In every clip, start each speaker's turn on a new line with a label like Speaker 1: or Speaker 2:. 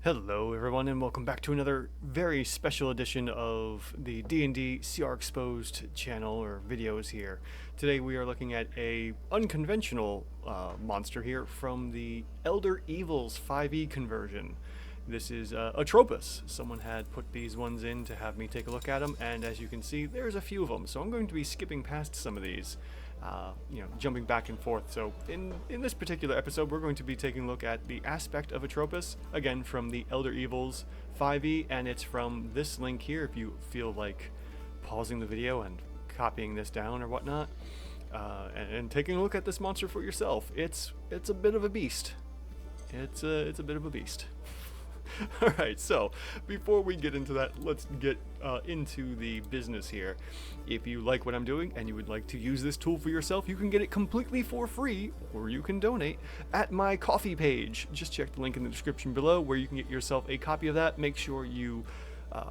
Speaker 1: Hello everyone and welcome back to another very special edition of the D&D CR Exposed channel or videos here. Today we are looking at a unconventional monster here from the Elder Evils 5e conversion. This is Atropus. Someone had put these ones in to have me take a look at them, and as you can see there's a few of them, so I'm going to be skipping past some of these. Jumping back and forth. So in this particular episode, we're going to be taking a look at the aspect of Atropus, again from the Elder Evils 5e, and it's from this link here if you feel like pausing the video and copying this down or whatnot, and taking a look at this monster for yourself. It's a bit of a beast. It's a bit of a beast. Alright, so before we get into that, let's get into the business here. If you like what I'm doing and you would like to use this tool for yourself, you can get it completely for free, or you can donate at my Ko-fi page. Just check the link in the description below where you can get yourself a copy of that. Make sure you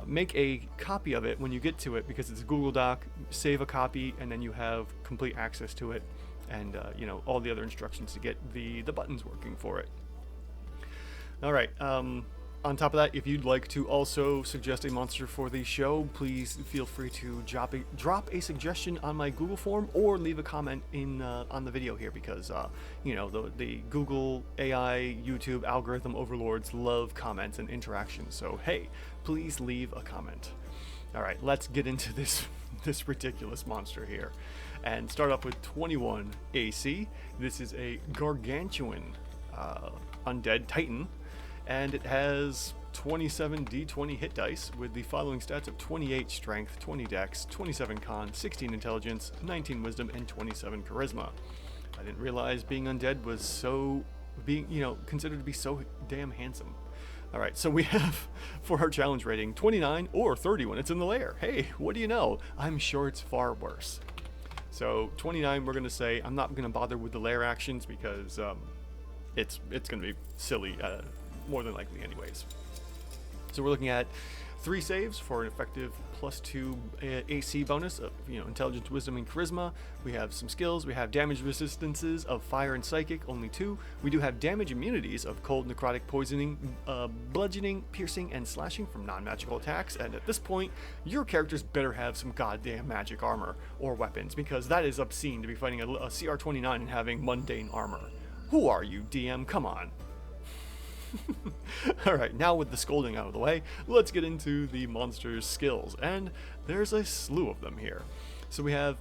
Speaker 1: make a copy of it when you get to it, because it's a Google Doc. Save a copy and then you have complete access to it, and all the other instructions to get the buttons working for it. Alright, on top of that, if you'd like to also suggest a monster for the show, please feel free to drop a suggestion on my Google form or leave a comment on the video here, because the Google AI YouTube algorithm overlords love comments and interactions. So hey, please leave a comment. All right, let's get into this ridiculous monster here, and start off with 21 AC. This is a gargantuan undead titan. And it has 27 d20 hit dice with the following stats of 28 strength, 20 dex, 27 con, 16 intelligence, 19 wisdom, and 27 charisma. I didn't realize being undead was considered to be so damn handsome. Alright, so we have, for our challenge rating, 29 or 30 when it's in the lair. Hey, what do you know? I'm sure it's far worse. So 29, we're going to say, I'm not going to bother with the lair actions because it's going to be silly. More than likely anyways. So we're looking at 3 saves for an effective +2 AC bonus of intelligence, wisdom, and charisma. We have some skills. We have damage resistances of fire and psychic, only 2. We do have damage immunities of cold, necrotic, poisoning, bludgeoning, piercing, and slashing from non-magical attacks. And at this point, your characters better have some goddamn magic armor or weapons, because that is obscene to be fighting a CR 29 and having mundane armor. Who are you, DM? Come on. Alright, now with the scolding out of the way, let's get into the monster's skills, and there's a slew of them here. So we have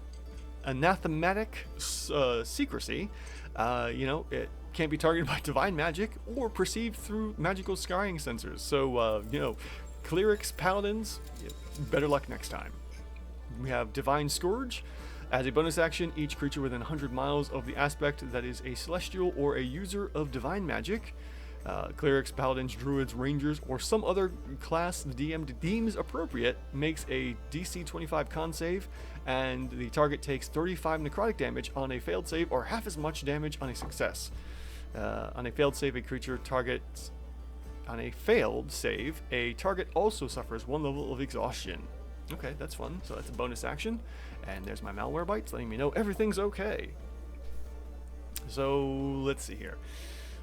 Speaker 1: anathematic secrecy. It can't be targeted by divine magic or perceived through magical scrying sensors. So, clerics, paladins, better luck next time. We have divine scourge. As a bonus action, each creature within 100 miles of the aspect that is a celestial or a user of divine magic, clerics, paladins, druids, rangers, or some other class the DM deems appropriate, makes a DC 25 con save, and the target takes 35 necrotic damage on a failed save, or half as much damage on a success. On a failed save, a target also suffers 1 level of exhaustion. Okay, that's fun. So that's a bonus action, and there's my malware bites letting me know everything's okay. So let's see here.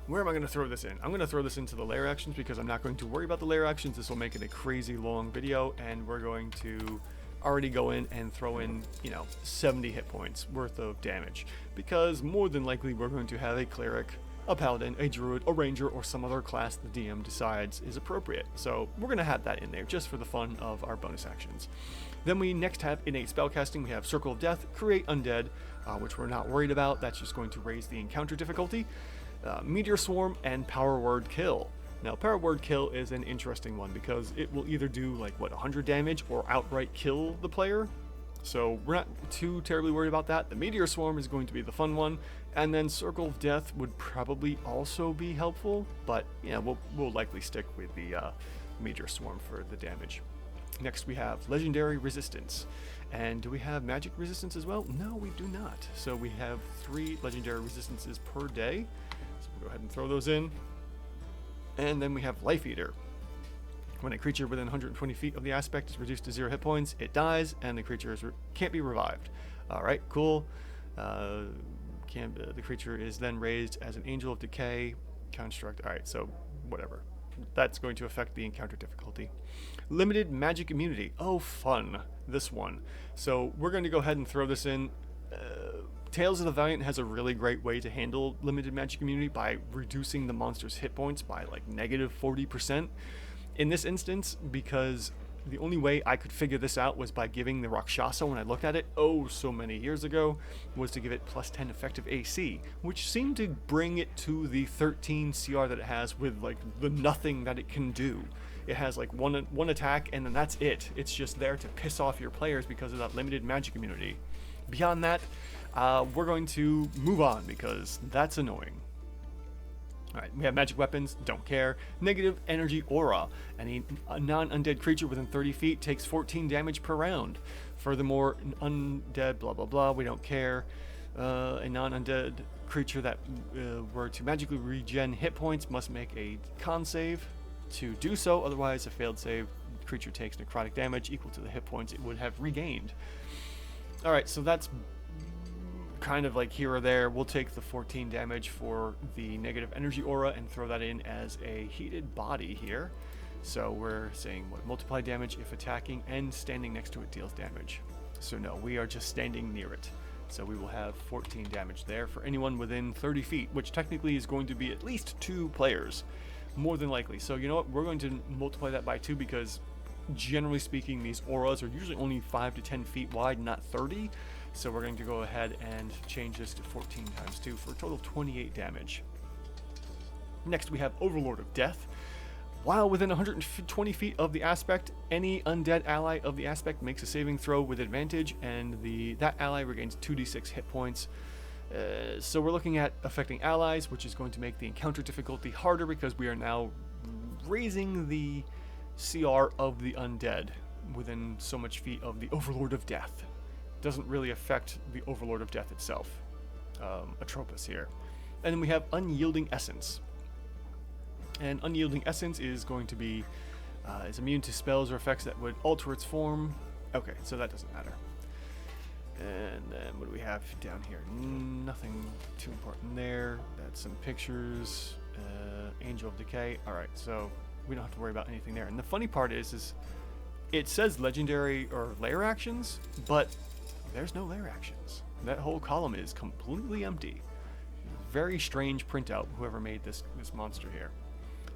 Speaker 1: Where am I going to throw this in? I'm going to throw this into the lair actions because I'm not going to worry about the lair actions. This will make it a crazy long video, and we're going to already go in and throw in, 70 hit points worth of damage, because more than likely we're going to have a cleric, a paladin, a druid, a ranger, or some other class the DM decides is appropriate. So we're going to have that in there just for the fun of our bonus actions. Then we next have innate spellcasting. We have Circle of Death, Create Undead, which we're not worried about. That's just going to raise the encounter difficulty. Meteor Swarm, and Power Word Kill. Now, Power Word Kill is an interesting one because it will either do 100 damage or outright kill the player. So we're not too terribly worried about that. The Meteor Swarm is going to be the fun one, and then Circle of Death would probably also be helpful, but we'll likely stick with the Meteor Swarm for the damage. Next we have Legendary Resistance. And do we have Magic Resistance as well? No, we do not. So we have 3 Legendary Resistances per day. So we'll go ahead and throw those in. And then we have Life Eater. When a creature within 120 feet of the aspect is reduced to 0 hit points, it dies, and the creature can't be revived. Alright, cool. The creature is then raised as an Angel of Decay construct. Alright, so whatever. that's going to affect the encounter difficulty. Limited magic immunity. Oh, fun. This one. So we're going to go ahead and throw this in. Tales of the Valiant has a really great way to handle limited magic immunity by reducing the monster's hit points by like negative 40%. In this instance, because the only way I could figure this out was by giving the Rakshasa, when I looked at it, oh so many years ago, was to give it plus 10 effective AC, which seemed to bring it to the 13 CR that it has with like the nothing that it can do. It has like one attack and then that's it. It's just there to piss off your players because of that limited magic immunity. Beyond that, we're going to move on because that's annoying. Alright, we have magic weapons, don't care. Negative energy aura. Any non-undead creature within 30 feet takes 14 damage per round. Furthermore, undead, blah blah blah, we don't care. A non-undead creature that were to magically regen hit points must make a con save to do so, otherwise a failed save, creature takes necrotic damage equal to the hit points it would have regained. Alright, so that's kind of like here or there. We'll take the 14 damage for the negative energy aura and throw that in as a heated body here. So we're saying what, multiply damage if attacking and standing next to it deals damage. So no, we are just standing near it. So we will have 14 damage there for anyone within 30 feet, which technically is going to be at least 2 players, more than likely. So you know what, we're going to multiply that by 2 because generally speaking, these auras are usually only 5 to 10 feet wide, not 30. So we're going to go ahead and change this to 14 times 2 for a total of 28 damage. Next, we have Overlord of Death. While within 120 feet of the aspect, any undead ally of the aspect makes a saving throw with advantage, and that ally regains 2d6 hit points. So we're looking at affecting allies, which is going to make the encounter difficulty harder because we are now raising the CR of the undead within so much feet of the Overlord of Death. Doesn't really affect the Overlord of Death itself, Atropus here. And then we have Unyielding Essence. And Unyielding Essence is going to be is immune to spells or effects that would alter its form. Okay, so that doesn't matter. And then what do we have down here? Nothing too important there. That's some pictures. Angel of Decay. Alright, so we don't have to worry about anything there. And the funny part is it says legendary or lair actions, but there's no lair actions. That whole column is completely empty. Very strange printout, whoever made this monster here.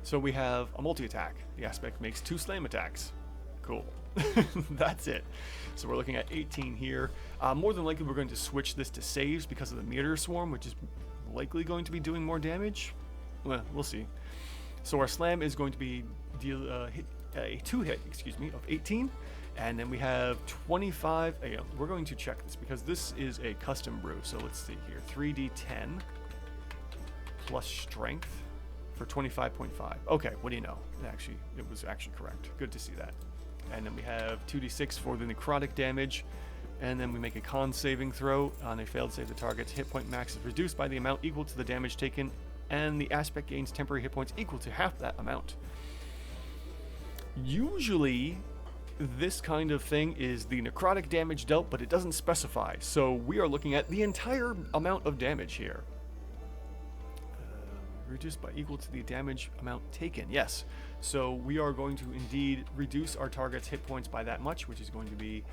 Speaker 1: So we have a multi-attack. The aspect makes 2 slam attacks. Cool. That's it. So we're looking at 18 here. More than likely we're going to switch this to saves because of the meteor swarm, which is likely going to be doing more damage. Well, we'll see. So our slam is going to be a 2-hit, of 18. And then we have 25. We're going to check this because this is a custom brew. So let's see here. 3d10 plus strength for 25.5. Okay, what do you know? It was actually correct. Good to see that. And then we have 2d6 for the necrotic damage. And then we make a con saving throw. On a failed save, the target's hit point max is reduced by the amount equal to the damage taken. And the aspect gains temporary hit points equal to half that amount. Usually, this kind of thing is the necrotic damage dealt, but it doesn't specify. So we are looking at the entire amount of damage here. Reduced by equal to the damage amount taken. Yes. So we are going to indeed reduce our target's hit points by that much, which is going to be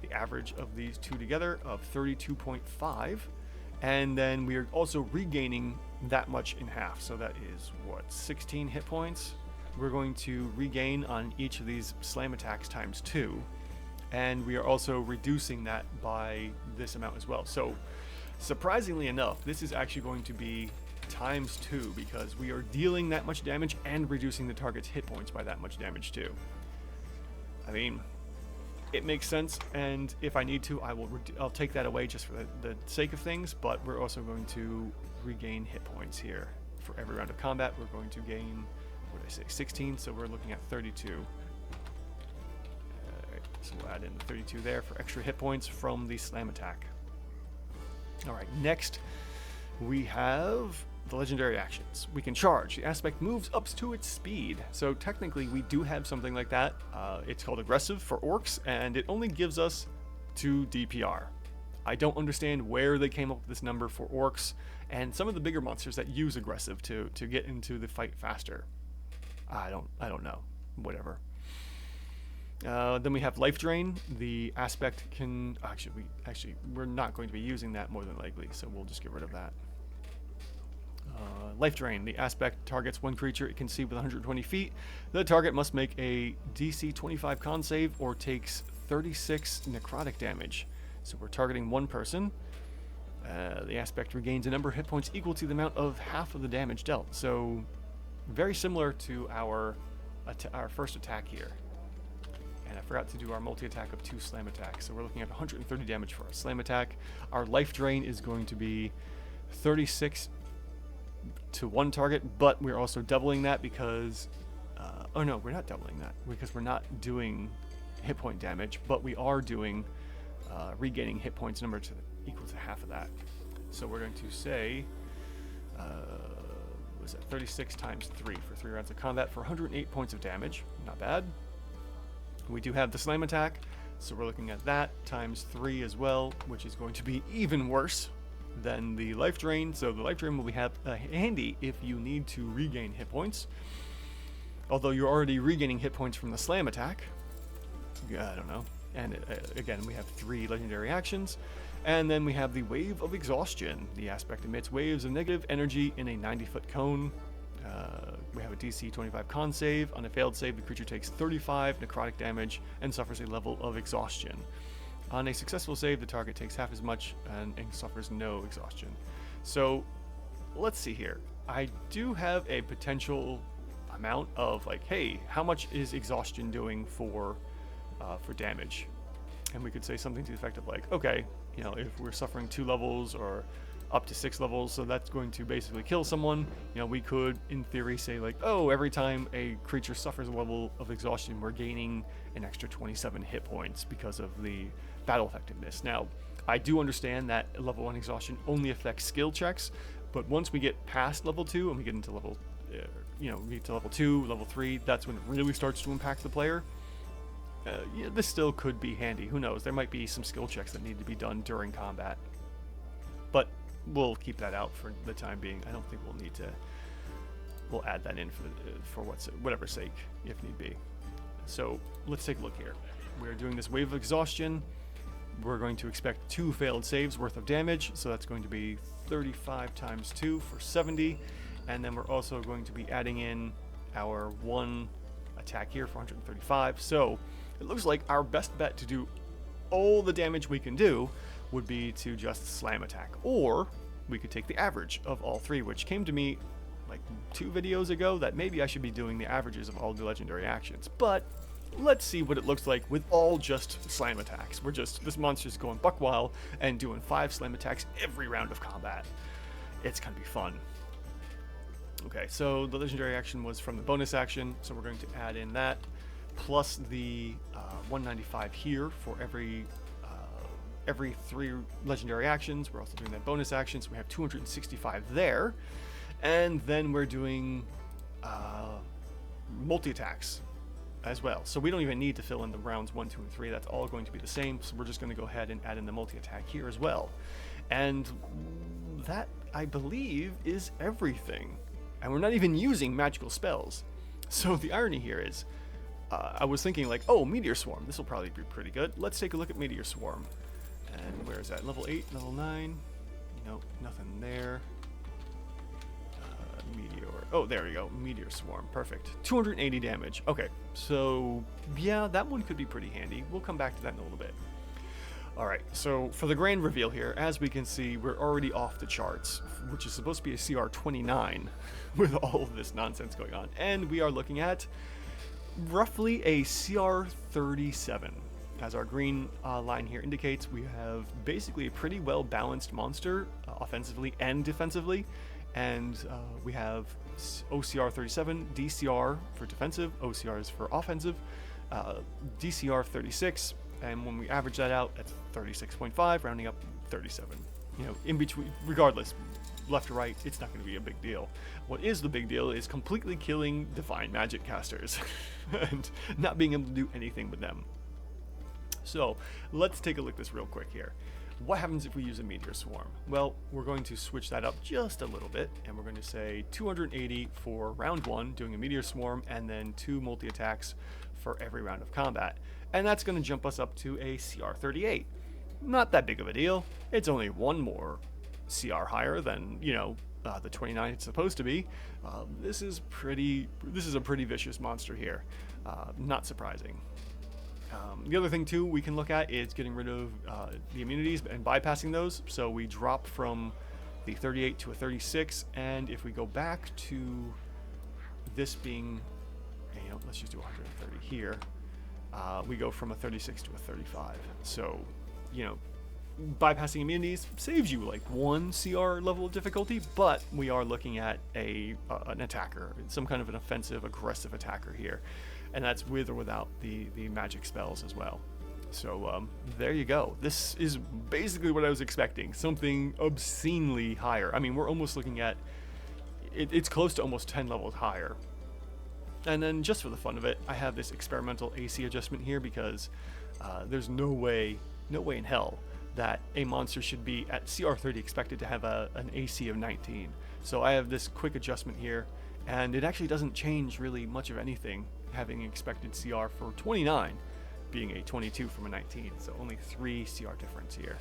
Speaker 1: the average of these two together of 32.5. And then we are also regaining that much in half. So that is, what, 16 hit points? We're going to regain on each of these slam attacks times 2. And we are also reducing that by this amount as well. So surprisingly enough, this is actually going to be times 2 because we are dealing that much damage and reducing the target's hit points by that much damage too. I mean, it makes sense, and if I need to, I'll take that away just for the sake of things, but we're also going to regain hit points here. For every round of combat, we're going to gain, what did I say, 16, so we're looking at 32. Alright, so we'll add in the 32 there for extra hit points from the slam attack. Alright, next we have the legendary actions. We can charge. The aspect moves up to its speed. So technically we do have something like that. It's called aggressive for orcs, and it only gives us 2 DPR. I don't understand where they came up with this number for orcs and some of the bigger monsters that use aggressive to get into the fight faster. I don't know. Whatever. Then we have life drain. The aspect can we're not going to be using that more than likely, so we'll just get rid of that. Life drain. The aspect targets one creature it can see with 120 feet. The target must make a DC 25 con save or takes 36 necrotic damage. So we're targeting one person. The aspect regains a number of hit points equal to the amount of half of the damage dealt. So very similar to our first attack here. And I forgot to do our multi-attack of 2 slam attacks. So we're looking at 130 damage for our slam attack. Our life drain is going to be 36 to one target, but we're also doubling that because... oh no, we're not doubling that because we're not doing hit point damage, but we are doing regaining hit points number equal to half of that. So we're going to say... was that 36 times 3 for 3 rounds of combat for 108 points of damage. Not bad. We do have the slam attack, so we're looking at that times 3 as well, which is going to be even worse than the life drain. So the life drain will be handy if you need to regain hit points. Although you're already regaining hit points from the slam attack. Yeah, I don't know. And again, we have 3 legendary actions. And then we have the Wave of Exhaustion. The aspect emits waves of negative energy in a 90-foot cone. We have a DC 25 con save. On a failed save, the creature takes 35 necrotic damage and suffers a level of exhaustion. On a successful save, the target takes half as much and suffers no exhaustion. So, let's see here. I do have a potential amount of like, hey, how much is exhaustion doing for damage? And we could say something to the effect of like, okay, you know, if we're suffering 2 levels or up to 6 levels, so that's going to basically kill someone. You know, we could, in theory, say like, oh, every time a creature suffers a level of exhaustion, we're gaining an extra 27 hit points because of the battle effectiveness. Now, I do understand that level 1 exhaustion only affects skill checks, but once we get past level 2 and we get into level, we get to level 2, level 3, that's when it really starts to impact the player. Yeah, this still could be handy. Who knows? There might be some skill checks that need to be done during combat. But we'll keep that out for the time being. I don't think we'll need to... We'll add that in for whatever sake, if need be. So, let's take a look here. We're doing this Wave of Exhaustion. We're going to expect 2 failed saves worth of damage. So that's going to be 35 times 2 for 70. And then we're also going to be adding in our 1 attack here for 135. So... it looks like our best bet to do all the damage we can do would be to just slam attack. Or we could take the average of all 3, which came to me like 2 videos ago that maybe I should be doing the averages of all the legendary actions. But let's see what it looks like with all just slam attacks. This monster's going buck wild and doing 5 slam attacks every round of combat. It's gonna be fun. Okay, so the legendary action was from the bonus action, so we're going to add in that. Plus the 195 here for every 3 legendary actions. We're also doing that bonus action, so we have 265 there. And then we're doing multi-attacks as well. So we don't even need to fill in the rounds 1, 2, and 3. That's all going to be the same. So we're just going to go ahead and add in the multi-attack here as well. And that, I believe, is everything. And we're not even using magical spells. So the irony here is... I was thinking like, oh, Meteor Swarm. This will probably be pretty good. Let's take a look at Meteor Swarm. And where is that? Level 8, level 9. Nope, nothing there. Meteor. Oh, there we go. Meteor Swarm. Perfect. 280 damage. Okay, so yeah, that one could be pretty handy. We'll come back to that in a little bit. Alright, so for the grand reveal here, as we can see, we're already off the charts, which is supposed to be a CR 29 with all of this nonsense going on. And we are looking at roughly a CR 37. As our green line here indicates, we have basically a pretty well balanced monster, offensively and defensively. And we have OCR 37, DCR for defensive, OCRs for offensive, DCR 36, and when we average that out, that's 36.5, rounding up 37. You know, in between, regardless, left or right, it's not going to be a big deal. What is the big deal is completely killing divine magic casters and not being able to do anything with them. So let's take a look at this real quick here. What happens if we use a meteor swarm? Well, we're going to switch that up just a little bit, and we're going to say 280 for round 1, doing a meteor swarm, and then 2 multi-attacks for every round of combat. And that's going to jump us up to a CR 38. Not that big of a deal. It's only 1 more CR higher than, the 29 it's supposed to be. This is a pretty vicious monster here. Not surprising. The other thing too we can look at is getting rid of the immunities and bypassing those. So we drop from the 38 to a 36, and if we go back to this being, let's just do 130 here, we go from a 36 to a 35. So, bypassing immunities saves you like 1 CR level of difficulty, but we are looking at an attacker, some kind of an offensive, aggressive attacker here. And that's with or without the magic spells as well. So there you go. This is basically what I was expecting. Something obscenely higher. I mean, we're almost looking at, it's close to almost 10 levels higher. And then just for the fun of it, I have this experimental AC adjustment here because there's no way in hell that a monster should be at CR 30 expected to have an AC of 19. So I have this quick adjustment here, and it actually doesn't change really much of anything, having expected CR for 29 being a 22 from a 19, so only 3 CR difference here.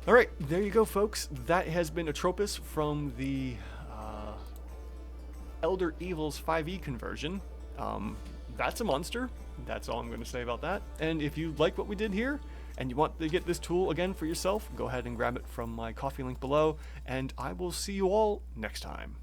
Speaker 1: Alright, there you go folks. That has been Atropus from the Elder Evils 5e conversion. That's a monster. That's all I'm going to say about that. And if you like what we did here, and you want to get this tool again for yourself, go ahead and grab it from my Ko-fi link below, and I will see you all next time.